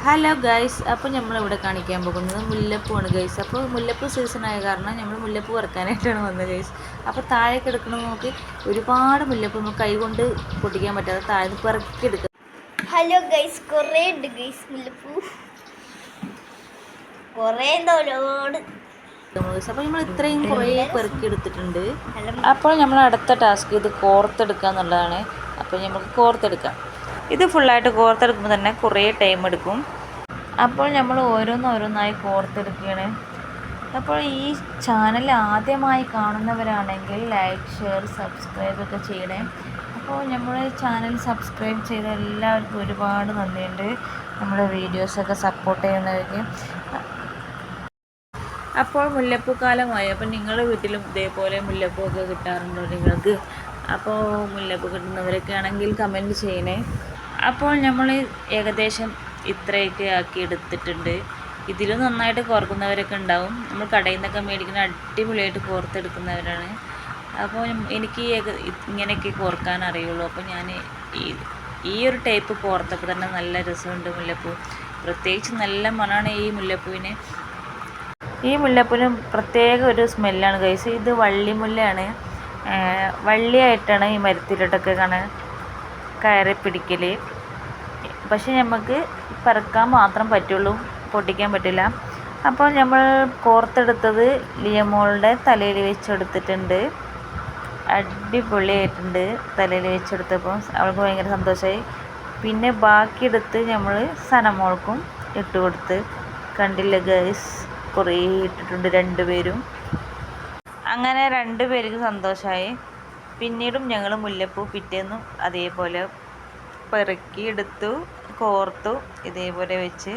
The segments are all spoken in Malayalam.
ഹലോ ഗൈസ്, അപ്പോൾ നമ്മളിവിടെ കാണിക്കാൻ പോകുന്നത് മുല്ലപ്പൂവാണ് ഗൈസ്. അപ്പോൾ മുല്ലപ്പൂ സീസണായ കാരണം നമ്മൾ മുല്ലപ്പൂ വറുക്കാനായിട്ടാണ് വന്നത് ഗൈസ്. അപ്പോൾ താഴെ കിടക്കണം നോക്കി ഒരുപാട് മുല്ലപ്പൂ നമുക്ക് കൈകൊണ്ട് പൊട്ടിക്കാൻ പറ്റാതെ താഴെ പെറുക്കിയെടുക്കുക. ഹലോ ഗൈസ്, കുറേ ഉണ്ട് ഗൈസ് മുല്ലപ്പൂ, കുറേ ഒരുപാട്. അപ്പോൾ നമ്മൾ ഇത്രയും കുറേ പെറുക്കിയെടുത്തിട്ടുണ്ട്. അപ്പോൾ നമ്മൾ അടുത്ത ടാസ്ക് ഇത് കോർത്തെടുക്കുക എന്നുള്ളതാണ്. അപ്പോൾ നമുക്ക് കോർത്തെടുക്കാം. ഇത് ഫുള്ളായിട്ട് കോർത്തെടുക്കുമ്പോൾ തന്നെ കുറേ ടൈം എടുക്കും. അപ്പോൾ നമ്മൾ ഓരോന്നോരോന്നായി കോർത്തെടുക്കുകയാണ്. അപ്പോൾ ഈ ചാനൽ ആദ്യമായി കാണുന്നവരാണെങ്കിൽ ലൈക്ക്, ഷെയർ, സബ്സ്ക്രൈബ് ഒക്കെ ചെയ്യണേ. അപ്പോൾ നമ്മുടെ ചാനൽ സബ്സ്ക്രൈബ് ചെയ്ത എല്ലാവർക്കും ഒരുപാട് നന്ദിയുണ്ട്, നമ്മുടെ വീഡിയോസൊക്കെ സപ്പോർട്ട് ചെയ്യുന്നവർക്ക്. അപ്പോൾ മുല്ലപ്പൂ കാലമായി. അപ്പോൾ നിങ്ങളുടെ വീട്ടിലും ഇതേപോലെ മുല്ലപ്പൂ ഒക്കെ കിട്ടാറുണ്ടോ നിങ്ങൾക്ക്? അപ്പോൾ മുല്ലപ്പൂ കിട്ടുന്നവരൊക്കെ ആണെങ്കിൽ കമൻറ്റ് ചെയ്യണേ. അപ്പോൾ നമ്മൾ ഏകദേശം ഇത്രയൊക്കെ ആക്കി എടുത്തിട്ടുണ്ട്. ഇതിലും നന്നായിട്ട് കോർക്കുന്നവരൊക്കെ ഉണ്ടാവും. നമ്മൾ കടയിൽ നിന്നൊക്കെ മേടിക്കുന്ന അടിപൊളിയായിട്ട് കോർത്തെടുക്കുന്നവരാണ്. അപ്പോൾ എനിക്ക് ഇങ്ങനെയൊക്കെ കോർക്കാൻ അറിയുള്ളൂ. അപ്പോൾ ഞാൻ ഈ ഒരു ടൈപ്പ് കോർത്തപ്പോൾ തന്നെ നല്ല രസമുണ്ട് മുല്ലപ്പൂ. പ്രത്യേകിച്ച് നല്ല മണമാണ് ഈ മുല്ലപ്പൂവിന്. ഈ മുല്ലപ്പൂവിന് പ്രത്യേക ഒരു സ്മെല്ലാണ് ഗൈസ്. ഇത് വള്ളിമുല്ലയാണ്. വള്ളിയായിട്ടാണ് ഈ മരത്തിലോട്ടൊക്കെ കയറി പിടിക്കൽ. പക്ഷെ നമുക്ക് പറക്കാൻ മാത്രം പറ്റുള്ളൂ, പൊട്ടിക്കാൻ പറ്റില്ല. അപ്പോൾ നമ്മൾ കോർത്തെടുത്തത് ലിയമോളുടെ തലയിൽ വെച്ചെടുത്തിട്ടുണ്ട്. അടിപൊളിയായിട്ടുണ്ട്. തലയിൽ വെച്ചെടുത്തപ്പോൾ അവൾക്ക് ഭയങ്കര സന്തോഷമായി. പിന്നെ ബാക്കിയെടുത്ത് നമ്മൾ സനമോൾക്കും ഇട്ട് കൊടുത്ത്. കണ്ടില്ല ഗൈസ്, കുറേ ഇട്ടിട്ടുണ്ട് രണ്ടുപേരും. അങ്ങനെ രണ്ടുപേർക്കും സന്തോഷമായി. പിന്നീടും ഞങ്ങൾ മുല്ലപ്പൂ പിറ്റേന്നും അതേപോലെ പെറുക്കിയെടുത്തു, കോർത്തു, ഇതേപോലെ വെച്ച്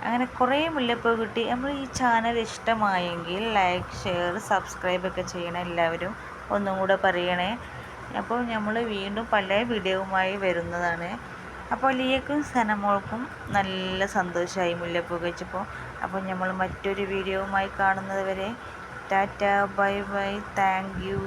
അങ്ങനെ കുറേ മുല്ലപ്പൂ കിട്ടി. നമ്മൾ ഈ ചാനൽ ഇഷ്ടമായെങ്കിൽ ലൈക്ക്, ഷെയർ, സബ്സ്ക്രൈബ് ഒക്കെ ചെയ്യണം എല്ലാവരും. ഒന്നും കൂടെ പറയണേ. അപ്പോൾ നമ്മൾ വീണ്ടും പല വീഡിയോവുമായി വരുന്നതാണ്. അപ്പോൾ ലിയക്കും സനമോൾക്കും നല്ല സന്തോഷമായി മുല്ലപ്പൂ വെച്ചപ്പോൾ. അപ്പോൾ നമ്മൾ മറ്റൊരു വീഡിയോവുമായി കാണുന്നത് വരെ Tata, bye bye, thank you.